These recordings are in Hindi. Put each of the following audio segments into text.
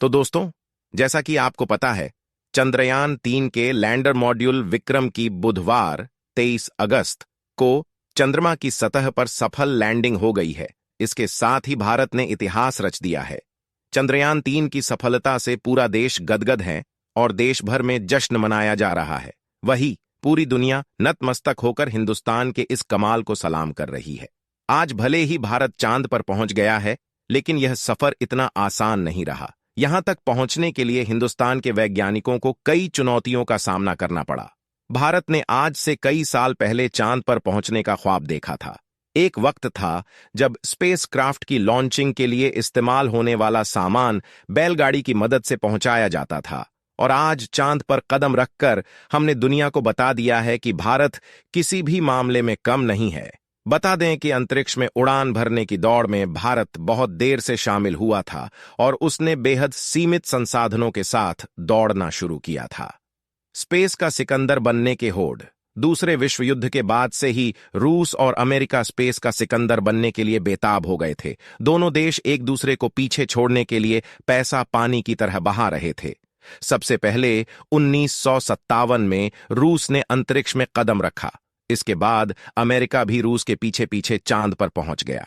तो दोस्तों, जैसा कि आपको पता है, चंद्रयान 3 के लैंडर मॉड्यूल विक्रम की बुधवार 23 अगस्त को चंद्रमा की सतह पर सफल लैंडिंग हो गई है। इसके साथ ही भारत ने इतिहास रच दिया है। चंद्रयान 3 की सफलता से पूरा देश गदगद है और देश भर में जश्न मनाया जा रहा है। वही पूरी दुनिया नतमस्तक होकर हिंदुस्तान के इस कमाल को सलाम कर रही है। आज भले ही भारत चांद पर पहुंच गया है, लेकिन यह सफर इतना आसान नहीं रहा। यहां तक पहुंचने के लिए हिंदुस्तान के वैज्ञानिकों को कई चुनौतियों का सामना करना पड़ा। भारत ने आज से कई साल पहले चांद पर पहुंचने का ख्वाब देखा था। एक वक्त था जब स्पेसक्राफ्ट की लॉन्चिंग के लिए इस्तेमाल होने वाला सामान बैलगाड़ी की मदद से पहुंचाया जाता था, और आज चांद पर कदम रखकर हमने दुनिया को बता दिया है कि भारत किसी भी मामले में कम नहीं है। बता दें कि अंतरिक्ष में उड़ान भरने की दौड़ में भारत बहुत देर से शामिल हुआ था और उसने बेहद सीमित संसाधनों के साथ दौड़ना शुरू किया था। स्पेस का सिकंदर बनने के होड़। दूसरे विश्व युद्ध के बाद से ही रूस और अमेरिका स्पेस का सिकंदर बनने के लिए बेताब हो गए थे। दोनों देश एक दूसरे को पीछे छोड़ने के लिए पैसा पानी की तरह बहा रहे थे। सबसे पहले 1957 में रूस ने अंतरिक्ष में कदम रखा। इसके बाद अमेरिका भी रूस के पीछे पीछे चांद पर पहुंच गया।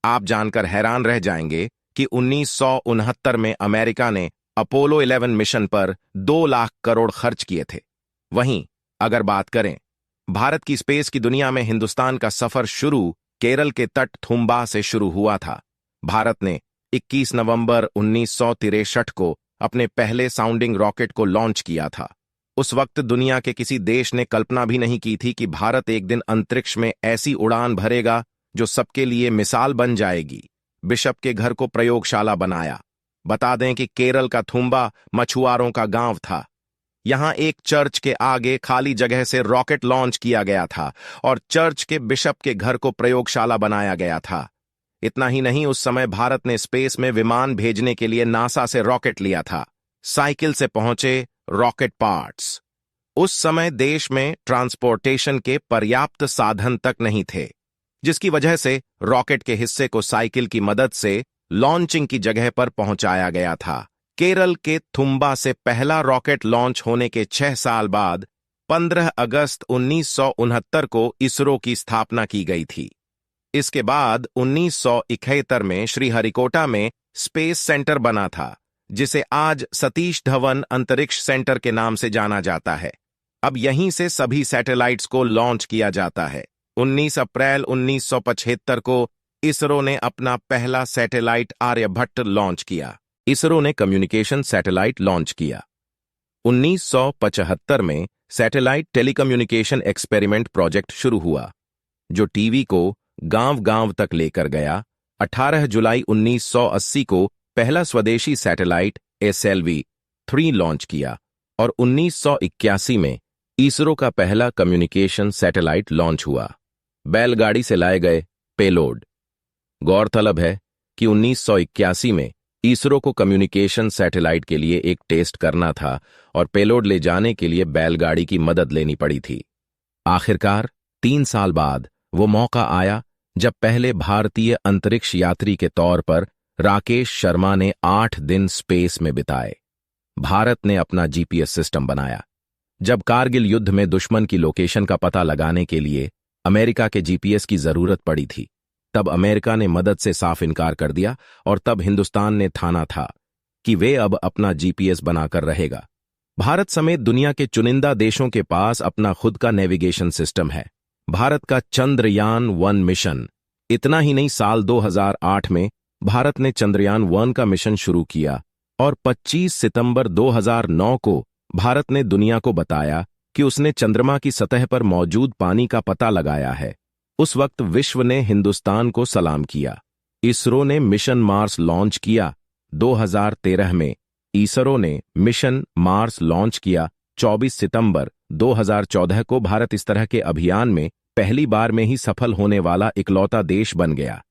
आप जानकर हैरान रह जाएंगे कि 1969 में अमेरिका ने अपोलो 11 मिशन पर 2 लाख करोड़ खर्च किए थे। वहीं अगर बात करें भारत की स्पेस की दुनिया में, हिंदुस्तान का सफर शुरू केरल के तट थुम्बा से शुरू हुआ था। भारत ने 21 नवंबर 1963 को अपने पहले साउंडिंग रॉकेट को लॉन्च किया था। उस वक्त दुनिया के किसी देश ने कल्पना भी नहीं की थी कि भारत एक दिन अंतरिक्ष में ऐसी उड़ान भरेगा जो सबके लिए मिसाल बन जाएगी। बिशप के घर को प्रयोगशाला बनाया। बता दें कि केरल का थुम्बा मछुआरों का गांव था। यहां एक चर्च के आगे खाली जगह से रॉकेट लॉन्च किया गया था और चर्च के बिशप के घर को प्रयोगशाला बनाया गया था। इतना ही नहीं, उस समय भारत ने स्पेस में विमान भेजने के लिए नासा से रॉकेट लिया था। साइकिल से पहुंचे रॉकेट पार्ट्स। उस समय देश में ट्रांसपोर्टेशन के पर्याप्त साधन तक नहीं थे, जिसकी वजह से रॉकेट के हिस्से को साइकिल की मदद से लॉन्चिंग की जगह पर पहुंचाया गया था। केरल के थुम्बा से पहला रॉकेट लॉन्च होने के 6 साल बाद 15 अगस्त 1969 को इसरो की स्थापना की गई थी। इसके बाद 1971 में श्रीहरिकोटा में स्पेस सेंटर बना था, जिसे आज सतीश धवन अंतरिक्ष सेंटर के नाम से जाना जाता है। अब यहीं से सभी सैटेलाइट्स को लॉन्च किया जाता है। 19 अप्रैल 1975 को इसरो ने अपना पहला सैटेलाइट आर्यभट्ट लॉन्च किया। इसरो ने कम्युनिकेशन सैटेलाइट लॉन्च किया। 1975 में सैटेलाइट टेलीकम्युनिकेशन एक्सपेरिमेंट प्रोजेक्ट शुरू हुआ, जो टीवी को गांव-गांव तक लेकर गया। 18 जुलाई 1980 को पहला स्वदेशी सैटेलाइट SLV-3 लॉन्च किया और 1981 में इसरो का पहला कम्युनिकेशन सैटेलाइट लॉन्च हुआ। बैलगाड़ी से लाए गए पेलोड। गौरतलब है कि 1981 में इसरो को कम्युनिकेशन सैटेलाइट के लिए एक टेस्ट करना था और पेलोड ले जाने के लिए बैलगाड़ी की मदद लेनी पड़ी थी। आखिरकार 3 साल बाद वो मौका आया जब पहले भारतीय अंतरिक्ष यात्री के तौर पर राकेश शर्मा ने 8 दिन स्पेस में बिताए। भारत ने अपना GPS सिस्टम बनाया। जब कारगिल युद्ध में दुश्मन की लोकेशन का पता लगाने के लिए अमेरिका के GPS की जरूरत पड़ी थी, तब अमेरिका ने मदद से साफ इनकार कर दिया और तब हिंदुस्तान ने ठाना था कि वे अब अपना GPS बनाकर रहेगा। भारत समेत दुनिया के चुनिंदा देशों के पास अपना खुद का नेविगेशन सिस्टम है। भारत का चंद्रयान-1 मिशन। इतना ही नहीं, साल 2008 में भारत ने चंद्रयान-1 का मिशन शुरू किया और 25 सितंबर 2009 को भारत ने दुनिया को बताया कि उसने चंद्रमा की सतह पर मौजूद पानी का पता लगाया है। उस वक्त विश्व ने हिंदुस्तान को सलाम किया। इसरो ने मिशन मार्स लॉन्च किया। 2013 में इसरो ने मिशन मार्स लॉन्च किया। 24 सितंबर 2014 को भारत इस तरह के अभियान में पहली बार में ही सफल होने वाला इकलौता देश बन गया।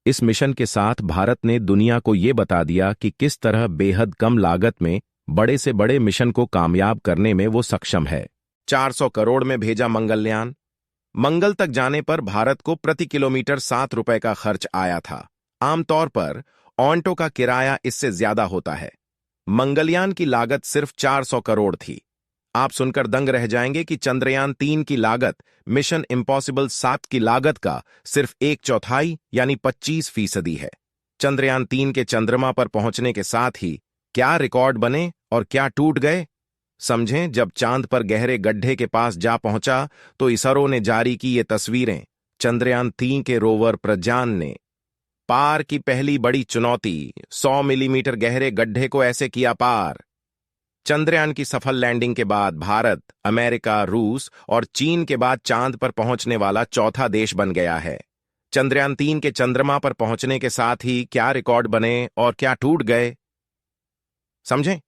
इस मिशन के साथ भारत ने दुनिया को ये बता दिया कि किस तरह बेहद कम लागत में बड़े से बड़े मिशन को कामयाब करने में वो सक्षम है। 400 करोड़ में भेजा मंगलयान। मंगल तक जाने पर भारत को प्रति किलोमीटर 7 रुपए का खर्च आया था। आमतौर पर ऑन्टो का किराया इससे ज्यादा होता है। मंगलयान की लागत सिर्फ 400 करोड़ थी। आप सुनकर दंग रह जाएंगे कि चंद्रयान 3 की लागत मिशन इम्पॉसिबल 7 की लागत का सिर्फ 1/4 यानी 25% है। चंद्रयान 3 के चंद्रमा पर पहुंचने के साथ ही क्या रिकॉर्ड बने और क्या टूट गए, समझें। जब चांद पर गहरे गड्ढे के पास जा पहुंचा तो इसरो ने जारी की ये तस्वीरें। चंद्रयान 3 के रोवर प्रज्ञान ने पार की पहली बड़ी चुनौती, 100 मिलीमीटर गहरे गड्ढे को ऐसे किया पार। चंद्रयान की सफल लैंडिंग के बाद भारत, अमेरिका, रूस और चीन के बाद चांद पर पहुंचने वाला चौथा देश बन गया है। चंद्रयान 3 के चंद्रमा पर पहुंचने के साथ ही क्या रिकॉर्ड बने और क्या टूट गए, समझें।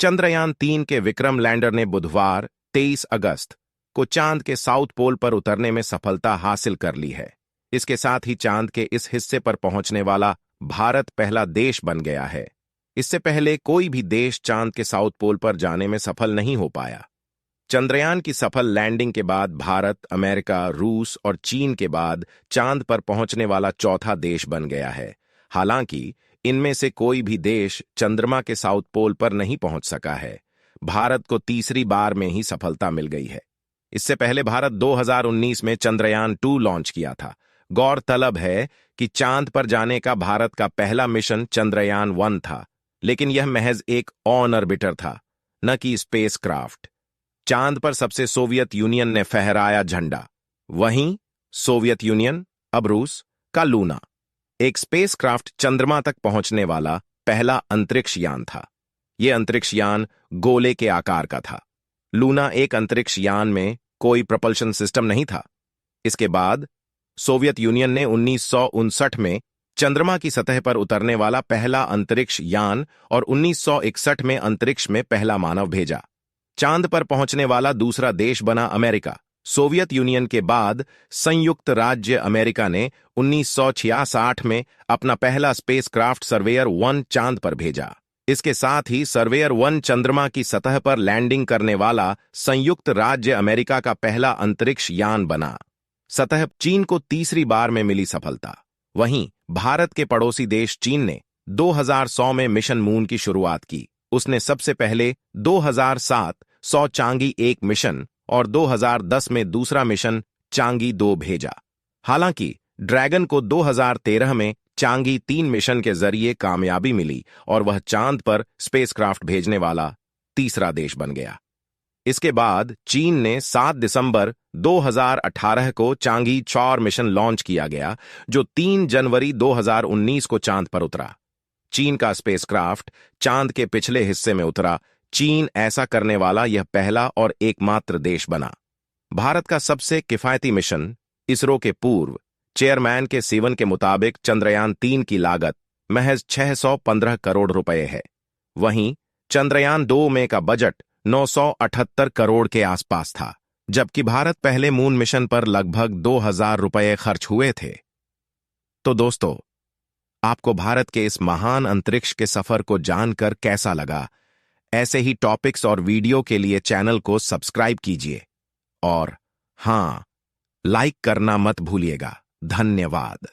चंद्रयान 3 के विक्रम लैंडर ने बुधवार 23 अगस्त को चांद के साउथ पोल पर उतरने में सफलता हासिल कर ली है। इसके साथ ही चांद के इस हिस्से पर पहुंचने वाला भारत पहला देश बन गया है। इससे पहले कोई भी देश चांद के साउथ पोल पर जाने में सफल नहीं हो पाया। चंद्रयान की सफल लैंडिंग के बाद भारत, अमेरिका, रूस और चीन के बाद चांद पर पहुंचने वाला चौथा देश बन गया है। हालांकि इनमें से कोई भी देश चंद्रमा के साउथ पोल पर नहीं पहुंच सका है। भारत को तीसरी बार में ही सफलता मिल गई है। इससे पहले भारत 2019 में चंद्रयान 2 लॉन्च किया था। गौरतलब है कि चांद पर जाने का भारत का पहला मिशन चंद्रयान 1 था, लेकिन यह महज एक ऑन ऑर्बिटर था, न कि स्पेसक्राफ्ट। चांद पर सबसे सोवियत यूनियन ने फहराया झंडा। वहीं सोवियत यूनियन, अब रूस का लूना, एक स्पेसक्राफ्ट चंद्रमा तक पहुंचने वाला पहला अंतरिक्ष यान था। यह अंतरिक्ष यान गोले के आकार का था। लूना एक अंतरिक्ष यान में कोई प्रपल्शन सिस्टम नहीं था। इसके बाद सोवियत यूनियन ने 1959 में चंद्रमा की सतह पर उतरने वाला पहला अंतरिक्ष यान और 1961 में अंतरिक्ष में पहला मानव भेजा। चांद पर पहुंचने वाला दूसरा देश बना अमेरिका। सोवियत यूनियन के बाद संयुक्त राज्य अमेरिका ने 1966 में अपना पहला स्पेसक्राफ्ट सर्वेयर 1 चांद पर भेजा। इसके साथ ही सर्वेयर 1 चंद्रमा की सतह पर लैंडिंग करने वाला संयुक्त राज्य अमेरिका का पहला अंतरिक्ष यान बना। सतह चीन को तीसरी बार में मिली सफलता। वहीं भारत के पड़ोसी देश चीन ने 2000 में मिशन मून की शुरुआत की। उसने सबसे पहले 2007 चांगी 1 मिशन और 2010 में दूसरा मिशन चांगी 2 भेजा। हालांकि ड्रैगन को 2013 में चांगी 3 मिशन के जरिए कामयाबी मिली और वह चांद पर स्पेसक्राफ्ट भेजने वाला तीसरा देश बन गया। इसके बाद चीन ने 7 दिसंबर 2018 को चांगी 4 मिशन लॉन्च किया गया, जो 3 जनवरी 2019 को चांद पर उतरा। चीन का स्पेसक्राफ्ट चांद के पिछले हिस्से में उतरा। चीन ऐसा करने वाला यह पहला और एकमात्र देश बना। भारत का सबसे किफायती मिशन, इसरो के पूर्व चेयरमैन के सीवन के मुताबिक चंद्रयान 3 की लागत महज 615 करोड़ रुपए है। वहीं चंद्रयान 2 में का बजट 978 करोड़ के आसपास था, जबकि भारत पहले मून मिशन पर लगभग 2000 रुपए खर्च हुए थे। तो दोस्तों, आपको भारत के इस महान अंतरिक्ष के सफर को जानकर कैसा लगा? ऐसे ही टॉपिक्स और वीडियो के लिए चैनल को सब्सक्राइब कीजिए और हां, लाइक करना मत भूलिएगा। धन्यवाद।